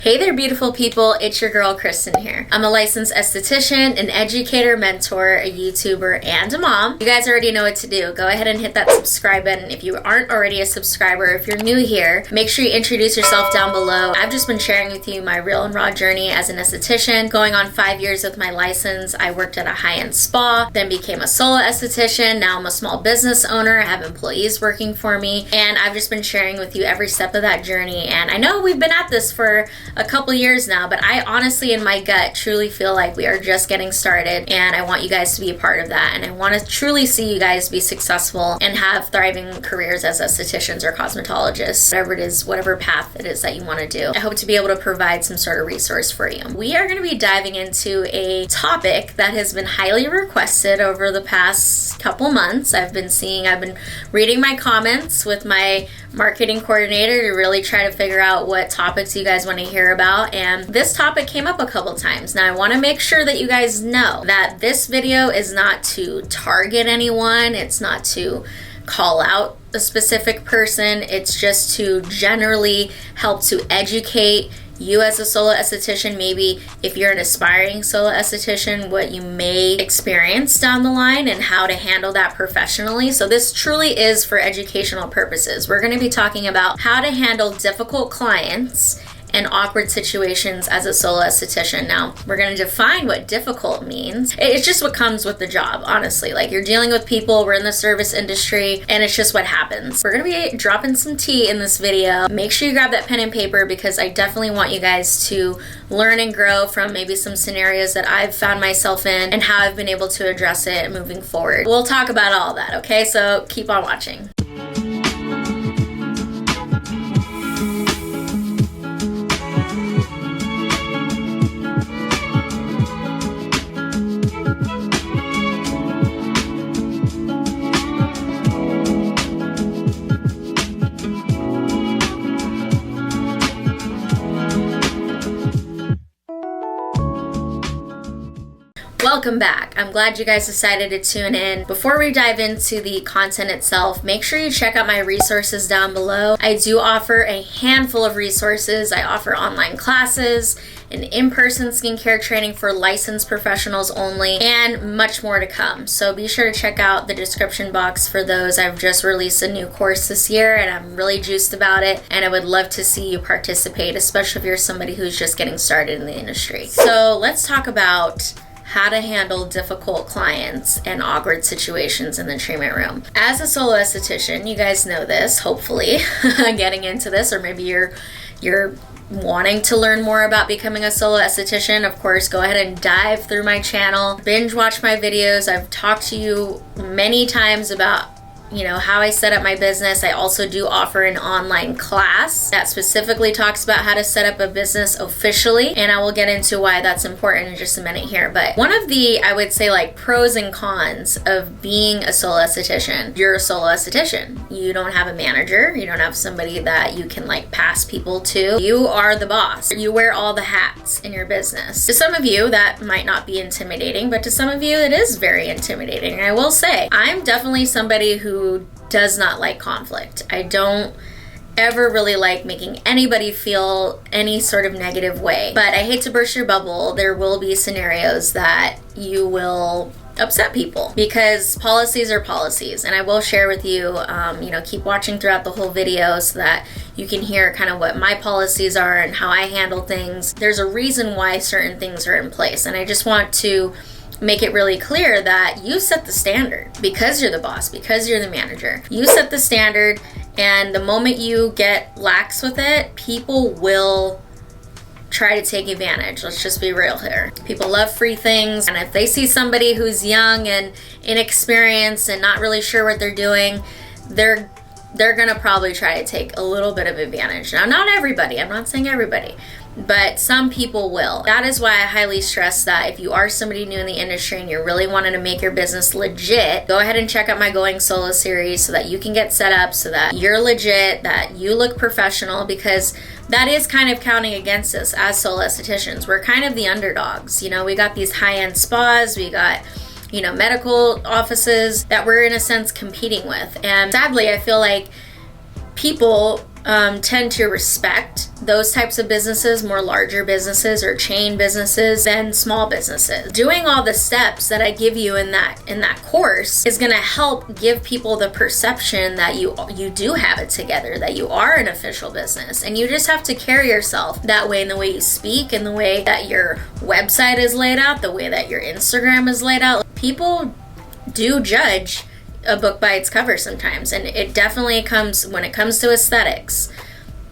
Hey there, beautiful people. It's your girl, Kristen here. I'm a licensed esthetician, an educator, mentor, a YouTuber, and a mom. You guys already know what to do. Go ahead and hit that subscribe button if you aren't already a subscriber. If you're new here, make sure you introduce yourself down below. I've just been sharing with you my real and raw journey as an esthetician. Going on 5 years with my license, I worked at a high-end spa, then became a solo esthetician. Now I'm a small business owner. I have employees working for me, and I've just been sharing with you every step of that journey. And I know we've been at this for a couple years now, but I honestly, in my gut, truly feel like we are just getting started, and I want you guys to be a part of that, and I want to truly see you guys be successful and have thriving careers as estheticians or cosmetologists, whatever it is, whatever path it is that you want to do. I hope to be able to provide some sort of resource for you. We are going to be diving into a topic that has been highly requested over the past couple months. I've been reading my comments with my marketing coordinator to really try to figure out what topics you guys want to hear about, and this topic came up a couple times. Now I want to make sure that you guys know that this video is not to target anyone, it's not to call out a specific person, it's just to generally help to educate you as a solo esthetician, maybe if you're an aspiring solo esthetician, what you may experience down the line and how to handle that professionally. So this truly is for educational purposes. We're going to be talking about how to handle difficult clients and awkward situations as a solo esthetician. Now, we're going to define what difficult means. It's just what comes with the job, honestly. Like, you're dealing with people, we're in the service industry, and it's just what happens. We're going to be dropping some tea in this video. Make sure you grab that pen and paper, because I definitely want you guys to learn and grow from maybe some scenarios that I've found myself in and how I've been able to address it moving forward. We'll talk about all that, okay? So keep on watching. Welcome back. I'm glad you guys decided to tune in. Before we dive into the content itself, make sure you check out my resources down below. I do offer a handful of resources. I offer online classes, an in-person skincare training for licensed professionals only, and much more to come. So be sure to check out the description box for those. I've just released a new course this year, and I'm really juiced about it, and I would love to see you participate, especially if you're somebody who's just getting started in the industry. So let's talk about how to handle difficult clients and awkward situations in the treatment room. As a solo esthetician, you guys know this, hopefully, getting into this, or maybe you're wanting to learn more about becoming a solo esthetician. Of course, go ahead and dive through my channel, binge watch my videos. I've talked to you many times about how I set up my business. I also do offer an online class that specifically talks about how to set up a business officially, and I will get into why that's important in just a minute here. But one of the, I would say, like, pros and cons of being a solo esthetician: you're a solo esthetician. You don't have a manager. You don't have somebody that you can pass people to. You are the boss. You wear all the hats in your business. To some of you, that might not be intimidating, but to some of you, it is very intimidating. And I will say, I'm definitely somebody who does not like conflict. I don't ever really like making anybody feel any sort of negative way. But I hate to burst your bubble, there will be scenarios that you will upset people, because policies are policies. And I will share with you, keep watching throughout the whole video so that you can hear kind of what my policies are and how I handle things. There's a reason why certain things are in place, and I just want to make it really clear that you set the standard, because you're the boss, because you're the manager. You set the standard, and the moment you get lax with it, people will try to take advantage. Let's just be real here. People love free things, and if they see somebody who's young and inexperienced and not really sure what they're doing, they're gonna probably try to take a little bit of advantage. Now, not everybody, I'm not saying everybody, but some people will. That is why I highly stress that if you are somebody new in the industry and you're really wanting to make your business legit, go ahead and check out my Going Solo series so that you can get set up so that you're legit, that you look professional, because that is kind of counting against us as solo estheticians. We're kind of the underdogs. We got these high-end spas, we got medical offices that we're in a sense competing with. And sadly, I feel like people tend to respect those types of businesses, more larger businesses or chain businesses than small businesses. Doing all the steps that I give you in that course is going to help give people the perception that you do have it together, that you are an official business, and you just have to carry yourself that way in the way you speak, in the way that your website is laid out, the way that your Instagram is laid out. People do judge a book by its cover sometimes, and it definitely comes when it comes to aesthetics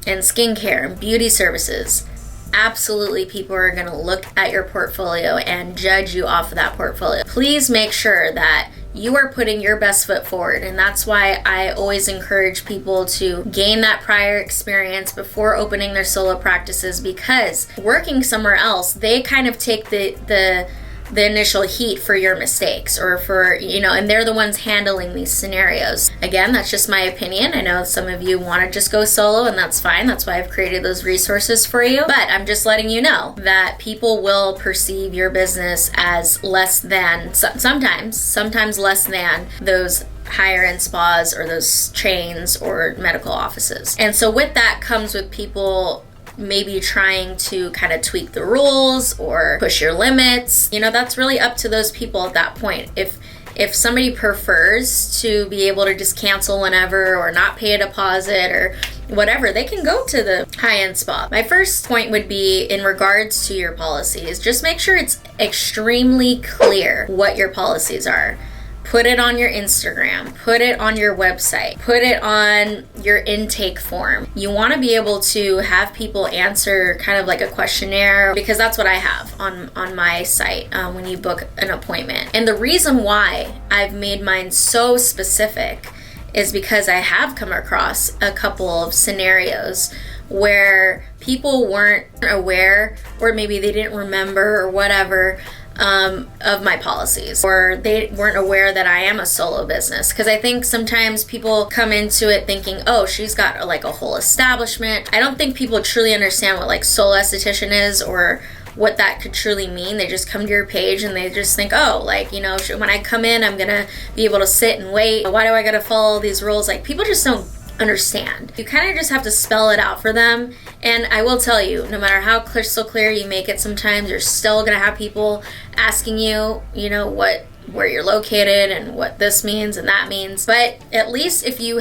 and skincare and beauty services. Absolutely, people are going to look at your portfolio and judge you off of that portfolio. Please make sure that you are putting your best foot forward, and that's why I always encourage people to gain that prior experience before opening their solo practices, because working somewhere else, they kind of take the initial heat for your mistakes, or for, and they're the ones handling these scenarios. Again, that's just my opinion. I know some of you want to just go solo, and that's fine. That's why I've created those resources for you. But I'm just letting you know that people will perceive your business as less than, sometimes less than those higher end spas or those chains or medical offices. And so with that comes with people maybe trying to kind of tweak the rules or push your limits. That's really up to those people at that point. If somebody prefers to be able to just cancel whenever or not pay a deposit or whatever, they can go to the high-end spa. My first point would be in regards to your policies. Just make sure it's extremely clear what your policies are. Put it on your Instagram, put it on your website, put it on your intake form. You want to be able to have people answer kind of like a questionnaire, because that's what I have on my site when you book an appointment. And the reason why I've made mine so specific is because I have come across a couple of scenarios where people weren't aware, or maybe they didn't remember or whatever, of my policies, or they weren't aware that I am a solo business. Because I think sometimes people come into it thinking, oh, she's got like a whole establishment. I don't think people truly understand what like solo esthetician is, or what that could truly mean. They just come to your page and they just think, oh, like, when I come in, I'm gonna be able to sit and wait. Why do I gotta follow these rules? Like, people just don't understand. You kind of just have to spell it out for them. And I will tell you, no matter how crystal clear you make it, sometimes you're still gonna have people asking you, where you're located and what this means and that means. But at least if you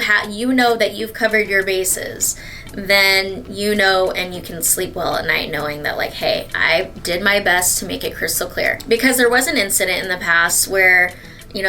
know that you've covered your bases, then and you can sleep well at night knowing that, like, hey, I did my best to make it crystal clear. Because there was an incident in the past where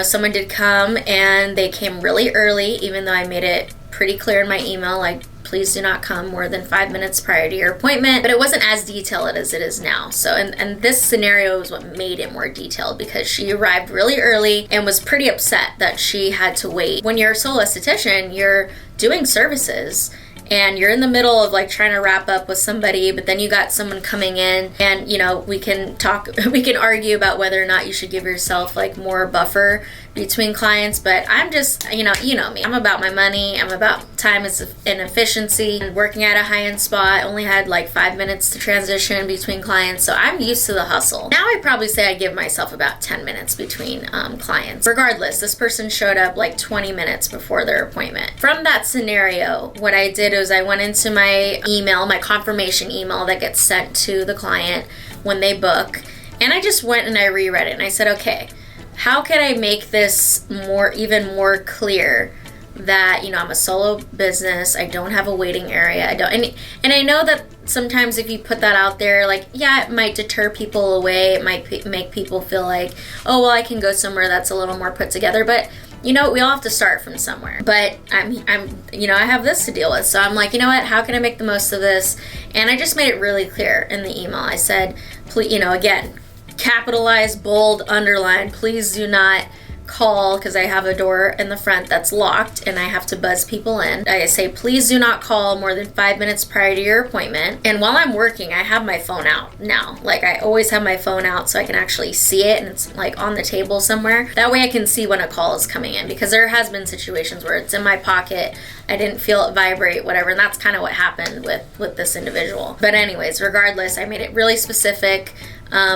someone did come and they came really early, even though I made it pretty clear in my email, like, please do not come more than 5 minutes prior to your appointment. But it wasn't as detailed as it is now. So, and this scenario is what made it more detailed, because she arrived really early and was pretty upset that she had to wait. When you're a solo esthetician, you're doing services, and you're in the middle of like trying to wrap up with somebody, but then you got someone coming in, and we can argue about whether or not you should give yourself like more buffer between clients. But I'm just, you know me, I'm about my money, I'm about time and efficiency. And working at a high-end spa, I only had like 5 minutes to transition between clients, so I'm used to the hustle. Now I'd probably say I give myself about 10 minutes between clients. Regardless, this person showed up like 20 minutes before their appointment. From that scenario, what I did was I went into my email, my confirmation email that gets sent to the client when they book, and I just went and I reread it, and I said, okay, how can I make this even more clear that I'm a solo business, I don't have a waiting area, and I know that sometimes if you put that out there, like, yeah, it might deter people away, it might make people feel like, oh, well, I can go somewhere that's a little more put together. But we all have to start from somewhere. But I have this to deal with. So I'm like, what? How can I make the most of this? And I just made it really clear in the email. I said, please, again, capitalize, bold, underline, please do not call, because I have a door in the front that's locked and I have to buzz people in. I say, please do not call more than 5 minutes prior to your appointment. And while I'm working, I have my phone out now. Like, I always have my phone out so I can actually see it, and it's like on the table somewhere. That way I can see when a call is coming in, because there has been situations where it's in my pocket, I didn't feel it vibrate, whatever, and that's kind of what happened with this individual. But anyways, regardless, I made it really specific.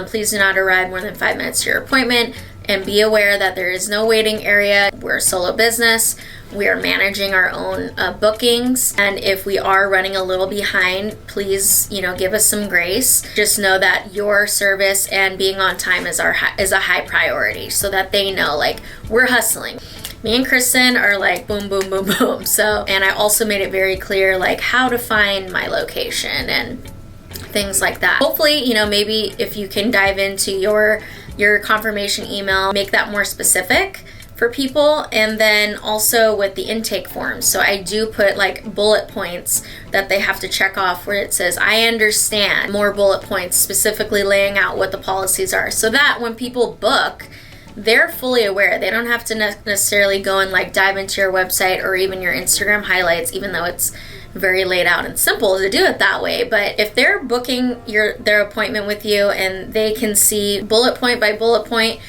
Please do not arrive more than 5 minutes to your appointment. And be aware that there is no waiting area. We're a solo business. We are managing our own bookings. And if we are running a little behind, please, give us some grace. Just know that your service and being on time is a high priority, so that they know, like, we're hustling. Me and Kristen are like boom, boom, boom, boom. So, and I also made it very clear, like, how to find my location and things like that. Hopefully, maybe if you can dive into your confirmation email, make that more specific for people. And then also with the intake forms. So I do put like bullet points that they have to check off where it says, I understand, more bullet points specifically laying out what the policies are, so that when people book, they're fully aware. They don't have to necessarily go and like dive into your website or even your Instagram highlights, even though it's very laid out and simple to do it that way. But if they're booking their appointment with you and they can see bullet point by bullet point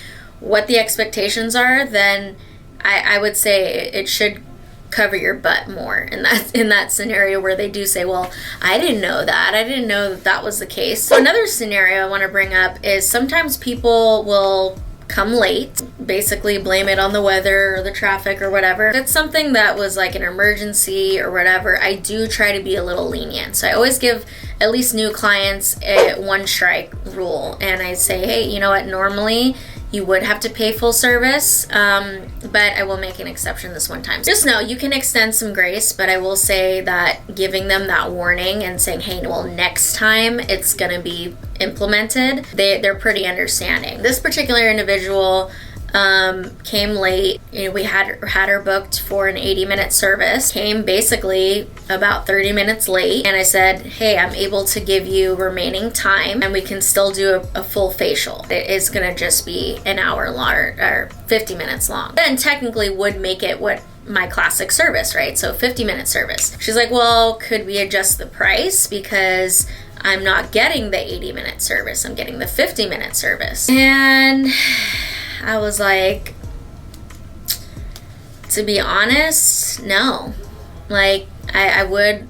what the expectations are, then I would say it should cover your butt more in that scenario where they do say, well, I didn't know that was the case. So another scenario I want to bring up is sometimes people will come late, basically blame it on the weather or the traffic or whatever. If it's something that was like an emergency or whatever, I do try to be a little lenient. So I always give at least new clients a one strike rule, and I say, hey, you know what, normally you would have to pay full service, but I will make an exception this one time. Just know you can extend some grace, but I will say that giving them that warning and saying, hey, well, next time it's gonna be implemented, they're pretty understanding. This particular individual came late. We had her booked for an 80-minute service, came basically about 30 minutes late, and I said, hey, I'm able to give you remaining time and we can still do a full facial. It is gonna just be an hour long or 50 minutes long. Then technically would make it what my classic service, right? So 50-minute service. She's like, well, could we adjust the price because I'm not getting the 80-minute service, I'm getting the 50-minute service. And I was like, to be honest, no. Like, I would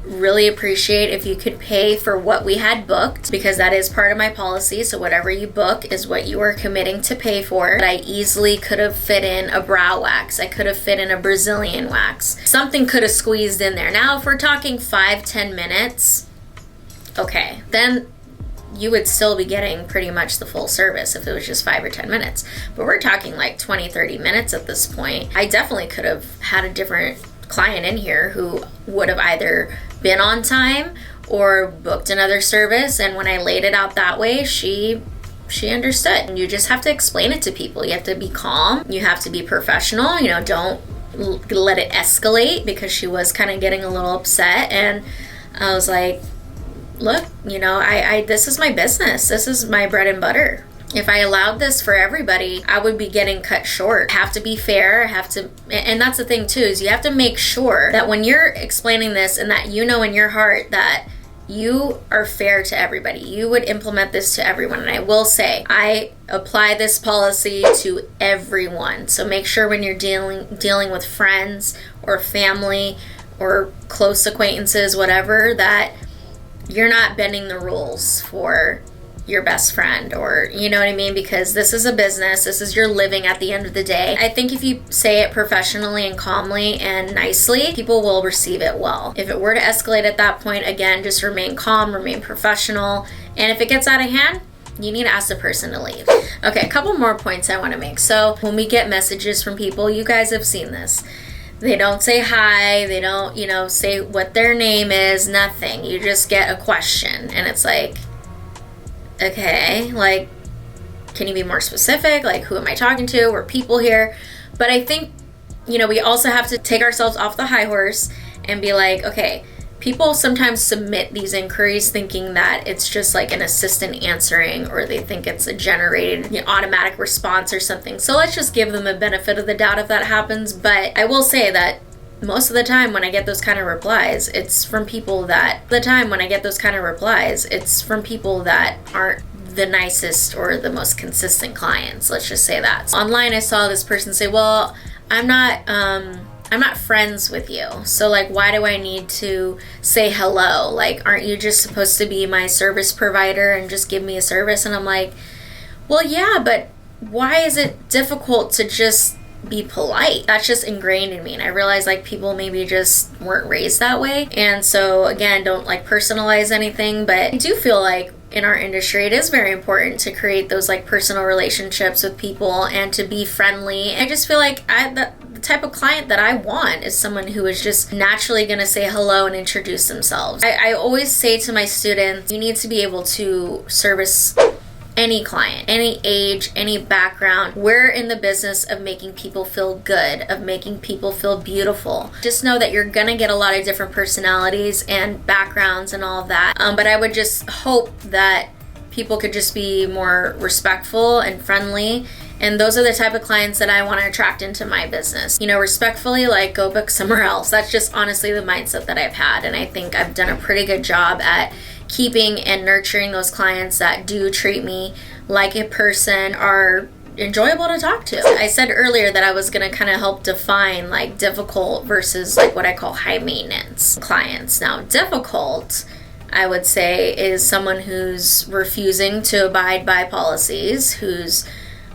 really appreciate if you could pay for what we had booked, because that is part of my policy. So whatever you book is what you are committing to pay for. But I easily could have fit in a brow wax. I could have fit in a Brazilian wax. Something could have squeezed in there. Now, if we're talking 5-10 minutes, okay, then you would still be getting pretty much the full service if it was just 5 or 10 minutes. But we're talking like 20-30 minutes at this point. I definitely could have had a different client in here who would have either been on time or booked another service, and when I laid it out that way, she understood. And you just have to explain it to people. You have to be calm, you have to be professional, don't let it escalate, because she was kind of getting a little upset. And I was like, look, I this is my business. This is my bread and butter. If I allowed this for everybody, I would be getting cut short. I have to be fair. And that's the thing too, is you have to make sure that when you're explaining this and that in your heart that you are fair to everybody. You would implement this to everyone. And I will say, I apply this policy to everyone. So make sure when you're dealing with friends or family or close acquaintances, whatever, that you're not bending the rules for your best friend, or you know what I mean, because this is a business, this is your living at the end of the day. I think if you say it professionally and calmly and nicely, people will receive it well. If it were to escalate at that point, again, just remain calm, remain professional, and if it gets out of hand, you need to ask the person to leave. Okay, a couple more points I want to make. So when we get messages from people, you guys have seen this. They don't say hi, they don't, say what their name is, nothing. You just get a question, and it's like, okay, like, can you be more specific? Like, who am I talking to? We're people here. But I think, we also have to take ourselves off the high horse and be like, okay, people sometimes submit these inquiries thinking that it's just like an assistant answering, or they think it's a generated automatic response or something. So let's just give them a benefit of the doubt if that happens. But I will say that most of the time when I get those kind of replies, it's from people that aren't the nicest or the most consistent clients. Let's just say that. So online, I saw this person say, well, I'm not friends with you. So like, why do I need to say hello? Like, aren't you just supposed to be my service provider and just give me a service? And I'm like, well, yeah, but why is it difficult to just be polite? That's just ingrained in me, and I realize like people maybe just weren't raised that way. And so again, don't like personalize anything, but I do feel like in our industry it is very important to create those like personal relationships with people and to be friendly. I just feel like the type of client that I want is someone who is just naturally going to say hello and introduce themselves. I always say to my students, you need to be able to service any client, any age, any background. We're in the business of making people feel good, of making people feel beautiful. Just know that you're gonna get a lot of different personalities and backgrounds and all of that. But I would just hope that people could just be more respectful and friendly. And those are the type of clients that I want to attract into my business. You know, respectfully, like, go book somewhere else. That's just honestly the mindset that I've had. And I think I've done a pretty good job at keeping and nurturing those clients that do treat me like a person, are enjoyable to talk to. I said earlier that I was going to kind of help define like difficult versus like what I call high maintenance clients. Now, difficult, I would say, is someone who's refusing to abide by policies, who's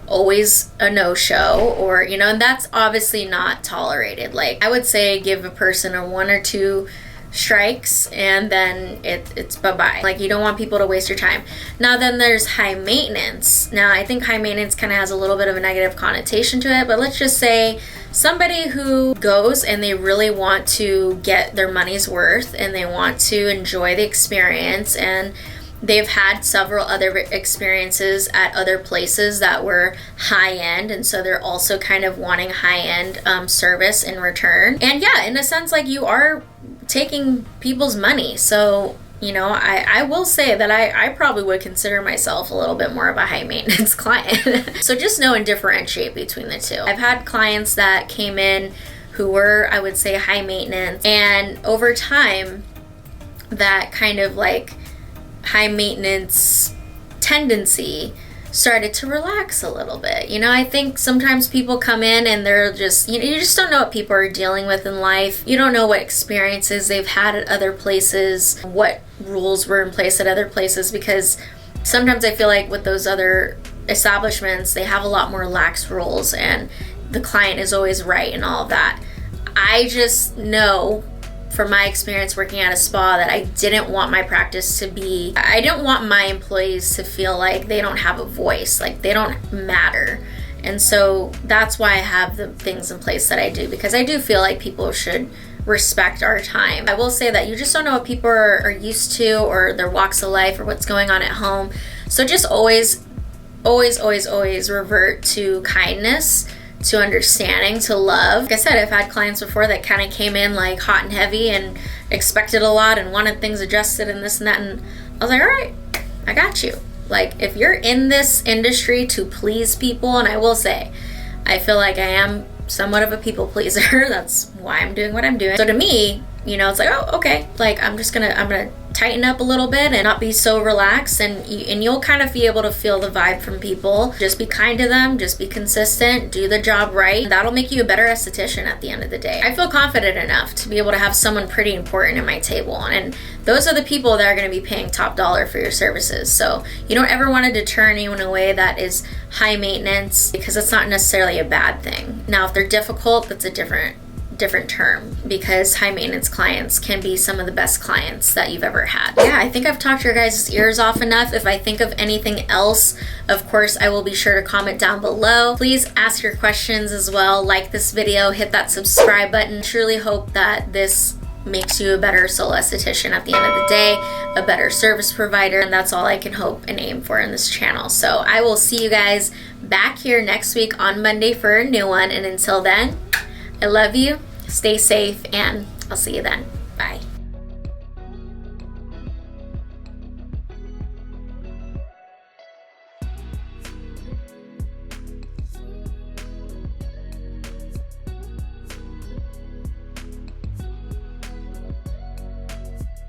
always a no-show, or, you know, and that's obviously not tolerated. Like, I would say give a person a 1 or 2 strikes and then it's bye-bye. Like, you don't want people to waste your time. Now then there's high maintenance. Now I think high maintenance kind of has a little bit of a negative connotation to it, but let's just say somebody who goes and they really want to get their money's worth and they want to enjoy the experience, and they've had several other experiences at other places that were high-end, and so they're also kind of wanting high-end service in return. And yeah, in a sense, like, you are taking people's money. So, you know, I will say that I probably would consider myself a little bit more of a high-maintenance client. So just know and differentiate between the two. I've had clients that came in who were, I would say, high-maintenance, and over time, that kind of like high maintenance tendency started to relax a little bit. You know, I think sometimes people come in and they're just, you know, you just don't know what people are dealing with in life. You don't know what experiences they've had at other places, what rules were in place at other places, because sometimes I feel like with those other establishments, they have a lot more lax rules and the client is always right and all of that. I just know from my experience working at a spa that I didn't want my practice to be, I didn't want my employees to feel like they don't have a voice, like they don't matter. And so that's why I have the things in place that I do, because I do feel like people should respect our time. I will say that you just don't know what people are used to, or their walks of life, or what's going on at home. So just always revert to kindness, to understanding, to love. Like I said, I've had clients before that kind of came in like hot and heavy and expected a lot and wanted things adjusted and this and that, and I was like, all right, I got you. Like, if you're in this industry to please people, and I will say, I feel like I am somewhat of a people pleaser. That's why I'm doing what I'm doing. So to me, you know, it's like, oh, okay, like I'm gonna tighten up a little bit and not be so relaxed, and you'll kind of be able to feel the vibe from people. Just be kind to them, just be consistent, do the job right, and that'll make you a better esthetician at the end of the day. I feel confident enough to be able to have someone pretty important at my table, and those are the people that are going to be paying top dollar for your services. So you don't ever want to deter anyone away that is high maintenance, because it's not necessarily a bad thing. Now, if they're difficult, that's a different term, because high maintenance clients can be some of the best clients that you've ever had. Yeah, I think I've talked your guys' ears off enough. If I think of anything else, of course, I will be sure to comment down below. Please ask your questions as well. Like this video, hit that subscribe button. Truly hope that this makes you a better solo esthetician at the end of the day, a better service provider, and that's all I can hope and aim for in this channel. So I will see you guys back here next week on Monday for a new one, and until then, I love you, stay safe, and I'll see you then.